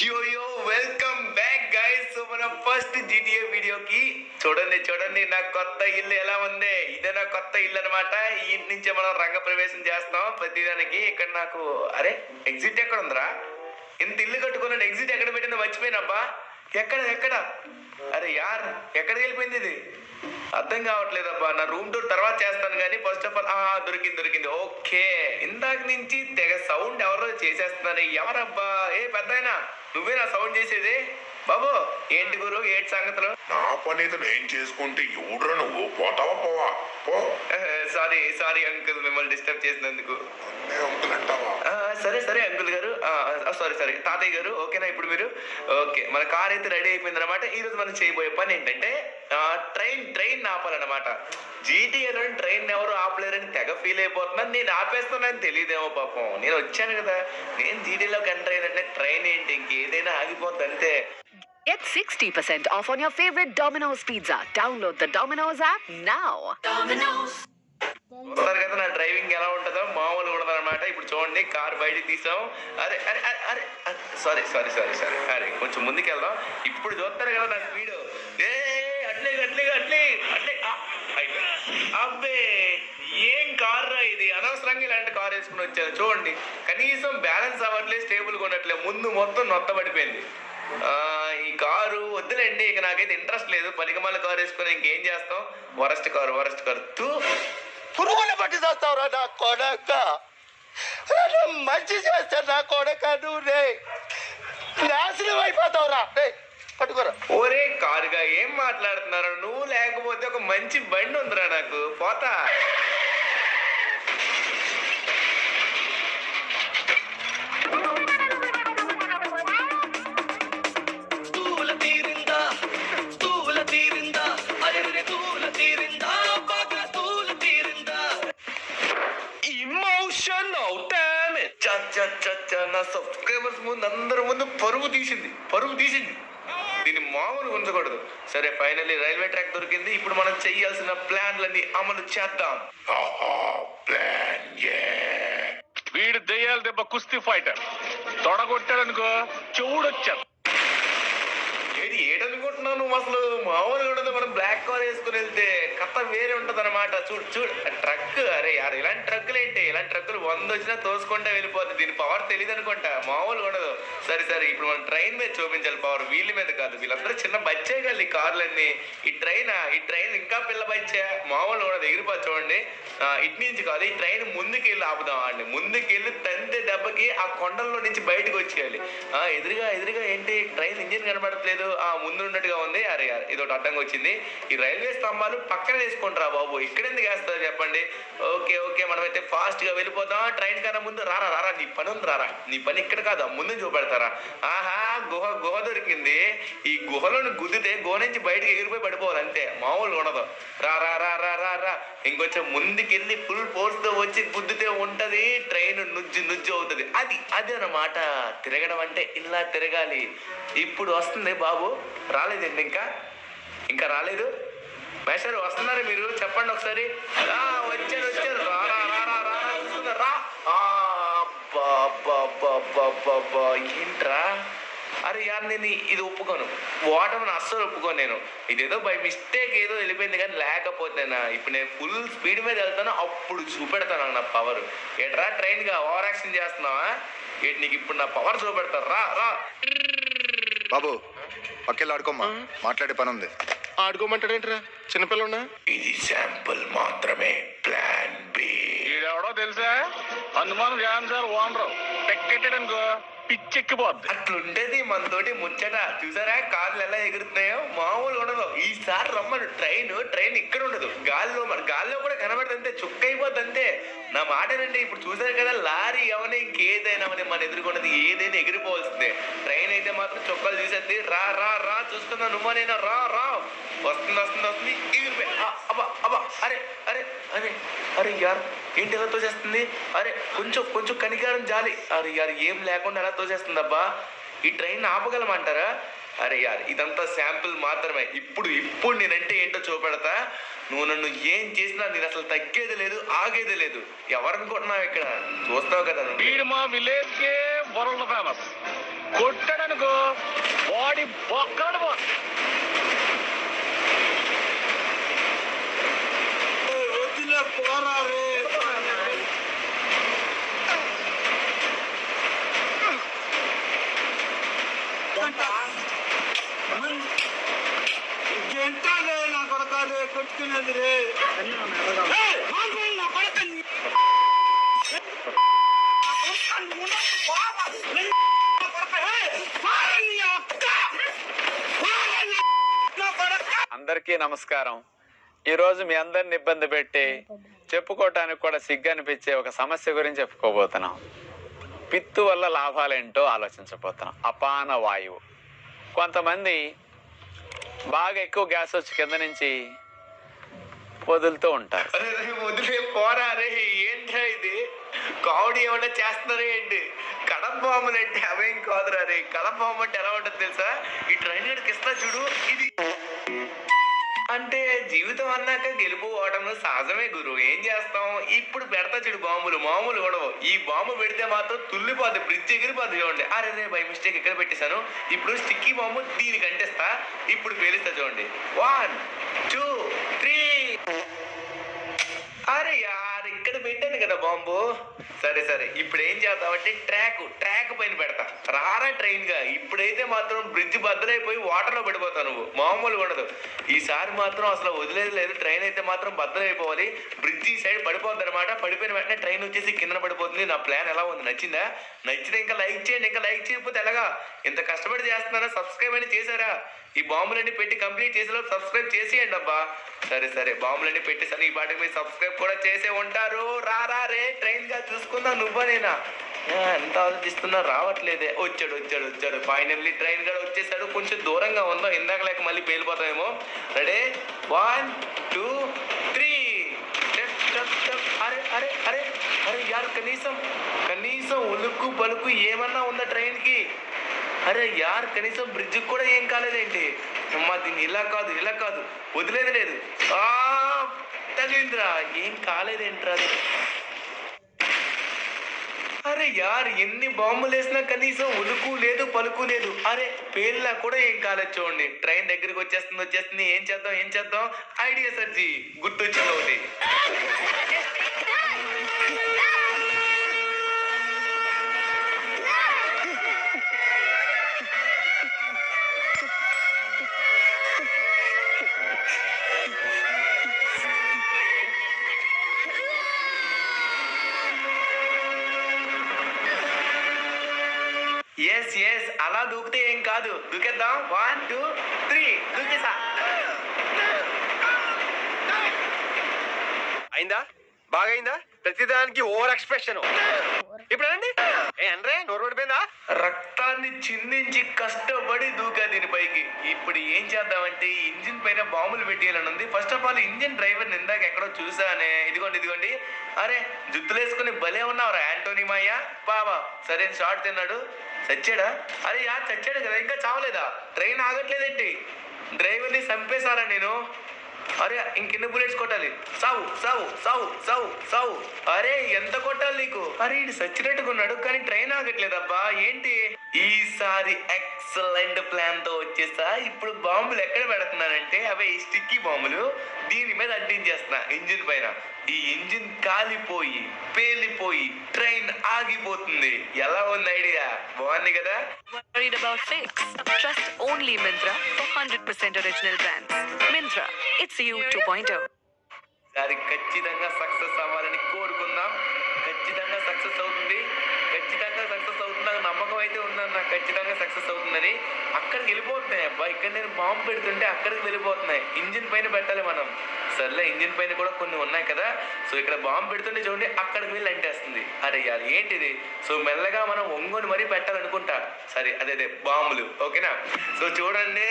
Yo welcome back guys. So మన first GTA వీడియోకి చూడండి నా కొత్త ఇల్లు ఎలా ఉంది. ఇదే నా కొత్త ఇల్లు అనమాట. ఈ ఇంటి నుంచే మనం రంగ ప్రవేశం చేస్తాం ప్రతిదానికి. ఇక్కడ నాకు అరే ఎగ్జిట్ ఎక్కడ ఉందిరా? ఇంత ఇల్లు కట్టుకున్నాను, ఎగ్జిట్ ఎక్కడ పెట్టిందో మర్చిపోయినబ్బా. ఎక్కడ అరే యార్ ఎక్కడికి వెళ్ళిపోయింది ఇది? అర్థం కావట్లేదబ్బా. నా రూమ్ టూర్ తర్వాత చేస్తాను కానీ ఫస్ట్ ఆఫ్ ఆల్ దొరికింది. ఓకే, ఇందాక నుంచి తెగ సౌండ్ ఎవరో చేసేస్తున్నారు. ఎవరబ్బా? ఏ పెద్దాయనా నువ్వేనా సౌండ్ చేసేది? బాబు ఏంటి గురు, ఏంటి సంగతులు? నా పని అయితే నేను చేసుకుంటే ఎవడురా నువ్వు? పోతావా పోవా పో. సారీ అంకుల్, మిమ్మల్ని డిస్టర్బ్ చేసినందుకు. అన్నే అంకుల్ అంటావా? సరే అంకుల్ గారు, సారీ తాతయ్య గారు. ఓకేనా ఇప్పుడు మీరు? ఓకే, మన కార్ అయితే రెడీ అయిపోయింది అనమాట. ఈ రోజు మనం చేయబోయే పని ఏంటంటే ట్రైన్ ఆపాలన్నమాట. జీటీఏలో ట్రైన్ ఎవరు ఆపలేరని తెగ ఫీల్ అయిపోతున్నాను. నేను ఆపేస్తున్నాను తెలియదేమో పాపం. నేను వచ్చాను కదా, నేను జీటీలోకి ఎంటర్ అయ్యానంటే ట్రైన్ ఏంటి ఇంకేదైనా ఆగిపోద్ది అంతే. Get 60% off on your favorite Domino's pizza. Download the Domino's app now. చూస్తారు కదా నా డ్రైవింగ్ ఎలా ఉంటుందో, మామూలు ఉండదు అనమాట. ఇప్పుడు చూడండి కార్ బయటికి తీసాం. అరే అరే అరే అరే సారీ అరే కొంచెం ముందుకు వెళ్దాం. ఇప్పుడు చూస్తారు కదా నా స్పీడ్. అట్లే అబ్బే ఏం కార్ రా ఇది! అనవసరంగా ఇలాంటి కార్ వేసుకుని వచ్చాను. చూడండి కనీసం బ్యాలెన్స్ అవ్వట్లేదు, స్టేబుల్ కొనట్లేదు, ముందు మొత్తం నొత్తబడిపోయింది. ఈ కారు వద్దులేండి, ఇక నాకైతే ఇంట్రెస్ట్ లేదు. పనికిమాల కారు వేసుకుని ఇంకేం చేస్తాం? వరస్ట్ కారు తూ. పురుగులు పట్టి చేస్తావురా నా కొడక. మంచి చేస్తా నా కొడక. నువ్వు రే నాశనం అయిపోతావురా. రే పట్టుకోరా. ఓరే కారుగా ఏం మాట్లాడుతున్నారు? నువ్వు లేకపోతే ఒక మంచి బండి ఉందిరా నాకు, పోతా. నా సబ్స్క్రైబర్స్ ముందు అందరి ముందు పరుగు తీసింది. దీన్ని మామూలు ఉంచకూడదు. సరే ఫైనల్లీ రైల్వే ట్రాక్ దొరికింది. ఇప్పుడు మనం చెయ్యాల్సిన ప్లాన్లన్నీ అమలు చేద్దాం. ప్లాన్ వీడు దెయ్యాల దెబ్బ కుస్తీ ఫైటర్. తొడగొట్టాడనుకో చెవుడొచ్చాడు. ఏడనుకుంటున్నావు నువ్వు? అసలు మామూలుగా ఉండదు. మనం బ్లాక్ కార్ వేసుకుని వెళ్తే కథ వేరే ఉంటది అనమాట. చూడు ట్రక్. అరే యార్ ఇలాంటి ట్రక్కులు ఏంటి? ఇలాంటి ట్రక్కులు 100 వచ్చినా తోసుకుంటా వెళ్ళిపోతుంది. దీని పవర్ తెలియదు అనుకుంటా, మామూలుగా ఉండదు. సరే ఇప్పుడు మనం ట్రైన్ మీద చూపించాలి పవర్, వీళ్ళ మీద కాదు. వీళ్ళందరూ చిన్న బచ్చే కదా ఈ కార్లన్నీ. ఈ ట్రైన్ ఇంకా పిల్ల బచ్చే, మామూలుగా ఉండదు. ఎగిరిపో చూడండి. ఇటు నుంచి కాదు, ఈ ట్రైన్ ముందుకు వెళ్ళి ఆపుదాం అండి. ముందుకు వెళ్ళి తంతే దెబ్బకి ఆ కొండల్లో నుంచి బయటకు వచ్చేయాలి. ఎదురుగా ఏంటి ట్రైన్ ఇంజిన్ కనబడట్లేదు, ముందు ఉన్నట్టుగా ఉంది. అరే ఇదొకటి అడ్డంగా వచ్చింది. ఈ రైల్వే స్తంభాలు పక్కన వేసుకుంటారా బాబు, ఇక్కడ ఎందుకు వేస్తారు చెప్పండి? ఓకే మనమైతే ఫాస్ట్ గా వెళ్ళిపోతాం. ట్రైన్ కన్నా ముందు రారా నీ పని ఉంది, రారా. నీ పని ఇక్కడ కాదు, ముందు చూపెడతారా? ఆహా గుహ దొరికింది. ఈ గుహలోని గుద్దితే గుహ నుంచి బయటకు ఎగిరిపోయి పడిపోవాలి అంతే, మామూలు ఉండదు. రా ఇంకొంచెం ముందుకెళ్ళి ఫుల్ ఫోర్స్ తో వచ్చి గుద్దితే ఉంటది ట్రైన్, నుజ్జు అవుతుంది. అది అన్నమాట తిరగడం అంటే. ఇలా తిరగాలి. ఇప్పుడు వస్తుంది బాబు. రాలేదండి ఇంకా రాలేదు. మేషారు వస్తున్నారు మీరు? చెప్పండి ఒకసారి. వచ్చారు. రా. ఏంట్రా? అరే యార్ నేను ఇది ఒప్పుకోను. ఓటమిని అస్సలు ఒప్పుకోను నేను. ఇదేదో బై మిస్టేక్ ఏదో వెళ్ళిపోయింది కానీ లేకపోతేనా ఇప్పుడు నేను ఫుల్ స్పీడ్ మీద వెళ్తాను, అప్పుడు చూపెడతాను నా పవర్. ఏట్రా ట్రైన్గా ఓవర్ యాక్షన్ చేస్తున్నావా? ఏంటి నీకు ఇప్పుడు నా పవర్ చూపెడతారు? రా బాబు పక్కెళ్ళి ఆడుకోమ్మా, మాట్లాడే పని ఉంది. ఆడుకోమంటాడేంట్రా? చిన్నపిల్లన్నా? ఇది శాంపుల్ మాత్రమే. Plan B. ఈడెవడో తెలుసా? Hanuman van sir owner. పెక్కెట్టాడనుకో పిచ్చెక్కిపోద్ది. అట్లుంటది మనతోటి ముచ్చట. చూసారా కార్లు ఎలా ఎగురుతున్నాయో, మామూలు ఉండదు. ఈసారి రమ్మను ట్రైన్ ఇక్కడ ఉండదు, గాల్లో కూడా కనబడదు అంతే, చుక్క అయిపోద్ది అంతే. నా మాటనండి. ఇప్పుడు చూసారు కదా లారీ అవని ఇంకేదైనా మన ఎదుర్కొన్నది ఏదైనా ఎగిరిపోవాల్సిందే. ట్రైన్ అయితే మాత్రం చొక్కాలు తీసేద్ది. రా చూస్తున్నా నువ్వనైనా రా. వస్తుంది ఎగిరిపోయి. అబ్బా అరే యార్ ఏంటి ఎలా తోచేస్తుంది? అరే కొంచెం కనికారం జాలి. అరే యార్ ఏం లేకుండా ఎలా తోచేస్తుంది అబ్బా. ఈ ట్రైన్ ఆపగలమంటారా? అరే యార్ ఇదంతా శాంపుల్ మాత్రమే. ఇప్పుడు నేనంటే ఏంటో చూపెడతా. నువ్వు నన్ను ఏం చేసినా నేను అసలు తగ్గేది లేదు, ఆగేది లేదు. ఎవరనుకుంటున్నావు ఇక్కడ? చూస్తావు కదా నువ్వు. వీడు మా విలేజ్ కే వరల్డ్ ఫేమస్. కొట్టాడనుకో బాడీ బొక్కడు పో. కొట్టుకునేది రే అందరికీ నమస్కారం. ఈరోజు మీ అందరిని ఇబ్బంది పెట్టి చెప్పుకోవటానికి కూడా సిగ్గు అనిపించే ఒక సమస్య గురించి చెప్పుకోబోతున్నాం. పిత్తు వల్ల లాభాలేంటో ఆలోచించబోతున్నాం. అపాన వాయువు. కొంతమంది బాగా ఎక్కువ గ్యాస్ వచ్చి కింద నుంచి వదులుతూ ఉంటారు. అరే వదిలే పోరా రే, ఏంట్రా ఇది? కామెడీ ఏమన్నా చేస్తున్నారా ఏంటి? కడప బాంబులు అంటే అవేం కాదురా రే. కడప బాంబు అంటే ఎలా ఉంటుంది తెలుసా? ఈ ట్రైన్ గడికి ఇస్తా చూడు, ఇది అంటే జీవితం అన్నాక గెలుపు ఓటములు సహజమే గురు. ఏం చేస్తాం? ఇప్పుడు పెడతా చూడు బాంబులు, మామూలు గొడవ. ఈ బాంబు పెడితే మాత్రం తుల్లిపోద్ది, బ్రిడ్జ్ ఎగిరిపోద్ది. చూడండి. అరే రే బై మిస్టేక్ ఇక్కడ పెట్టేశాను. ఇప్పుడు స్టిక్కీ బాంబు దీనికి అంటేస్తా. ఇప్పుడు పేలిస్తా చూడండి. 1 2 3. అరే యార్ ఇక్కడ పెట్టాను కదా బాంబు. సరే ఇప్పుడు ఏం చేద్దామంటే ట్రాక్ పైన పెడతా. రారా ట్రైన్ గా. ఇప్పుడైతే మాత్రం బ్రిడ్జ్ బద్దలైపోయి వాటర్ లో పడిపోతావు నువ్వు. మామూలుగా ఉండదు. ఈసారి మాత్రం అసలు వదిలేదు లేదు. ట్రైన్ అయితే మాత్రం బద్దలైపోవాలి. బ్రిడ్జ్ ఈ సైడ్ పడిపోద్ది అనమాట. పడిపోయిన వెంటనే ట్రైన్ వచ్చేసి కింద పడిపోతుంది. నా ప్లాన్ ఎలా ఉంది? నచ్చిందా? నచ్చితే ఇంకా లైక్ చేయండి. ఇంకా లైక్ చేయకపోతే ఎలాగా? ఇంత కష్టపడి చేస్తున్నారా? సబ్స్క్రైబ్ అని చేశారా? ఈ బాంబులన్నీ పెట్టి కంప్లీట్ చేసేలోపు సబ్స్క్రైబ్ చేసేయండి అబ్బా. సరే బాంబులన్నీ పెట్టేసాను. ఈ పాటికి మీరు సబ్స్క్రైబ్ కూడా చేసే ఉంటారు. రారా రే ట్రైన్ గా చూసుకుందా నువ్వా నేనా? ఎంత ఆలోచిస్తున్నా రావట్లేదే. వచ్చాడు ఫైనల్లీ ట్రైన్ కూడా వచ్చేసాడు. కొంచెం దూరంగా ఉందో, ఇందాక లేక మళ్ళీ పేలిపోతామేమో. రెడీ 1 2 3. అరే యార్ కనీసం ఉలుక్కు పలుకు ఏమన్నా ఉందా ట్రైన్ కి? అరే యార్ కనీసం బ్రిడ్జ్ కూడా ఏం కాలేదేంటి? అమ్మా దీన్ని ఇలా కాదు వదిలేదు లేదు. తగిలిందిరా. ఏం కాలేదేంట్రా అది? అరే యార్ ఎన్ని బాంబులు వేసినా కనీసం ఉలుకు లేదు పలుకు లేదు. అరే పేలినా కూడా ఏం కాలేదు. చూడండి ట్రైన్ దగ్గరికి వచ్చేస్తుంది. ఏం చేద్దాం? ఐడియా సర్జీ గుర్తొచ్చింది ఒకటి. ఎస్ అలా దూకితే ఏం కాదు. దూకేద్దాం. 1 2 3. దూకేసా. అయిందా? బాగైందా? ప్రతిదానికి ఓవర్ ఎక్స్ప్రెషన్. ఇప్పుడు అండి ఏంట్రే నోరు పడిపోయిందా? రక్తాన్ని చిందించి కష్టపడి దూకా దీనిపైకి. ఇప్పుడు ఏం చేద్దామంటే ఇంజిన్ పైన బాంబులు పెట్టేయాలని ఉంది. First of all engine driver ఇందాక ఎక్కడో చూసానే. ఇదిగోండి. అరే జుత్తులేసుకుని భలే ఉన్నావురా యాంటోనీ మాయ బాబా. సరే షార్ట్ తిన్నాడు. చచ్చాడా? అరే యార్ చచ్చాడు కదా, ఇంకా చావలేదా? ట్రైన్ ఆగట్లేదేంటి? డ్రైవర్ని చంపేశారా నేను? అరే ఇంకెన్ని బుల్లెట్స్ కొట్టాలి? సావు. అరే ఎంత కొట్టాలి నీకు? అరే ఇది సచ్చినట్టుగా ఉన్నాడు కానీ ట్రైన్ ఆగట్లేదబ్బా. ఏంటి? ఈసారి ఎక్సలెంట్ ప్లాన్ తో వచ్చేస్తా. ఇప్పుడు బాంబులు ఎక్కడ పెడుతున్నానంటే అవే స్టిక్కీ బాంబులు. దీని మీద అడ్డించేస్తున్నా ఇంజిన్ పైన. ఈ ఇంజిన్ కాలిపోయి పేలిపోయి ట్రైన్ ఆగిపోతుంది. ఎలా ఉంది ఐడియా? బాగుంది కదా? Worried about fakes? Trust only Myntra for 100% original brands. Myntra, it's you 2.0. అది ఖచ్చితంగా సక్సెస్ అవ్వాలని కోరుకుందాం. ఖచ్చితంగా సక్సెస్ అవుతుంది. నాకు నమ్మకం అయితే ఉందన్న. ఖచ్చితంగా సక్సెస్ అవుతుందని. అక్కడికి వెళ్ళిపోతున్నాయి అబ్బా. ఇక్కడ నేను బాంబు పెడుతుంటే అక్కడికి వెళ్ళిపోతున్నాయి. ఇంజిన్ పైన పెట్టాలి మనం. సర్లే ఇంజిన్ పైన కూడా కొన్ని ఉన్నాయి కదా. సో ఇక్కడ బాంబు పెడుతుంటే చూడండి అక్కడికి వెళ్ళి అంటేస్తుంది. అరే యార్ ఏంటిది? సో మెల్లగా మనం ఒంగోని మరీ పెట్టాలనుకుంటా. సరే అదే బాంబులు. ఓకేనా? సో చూడండి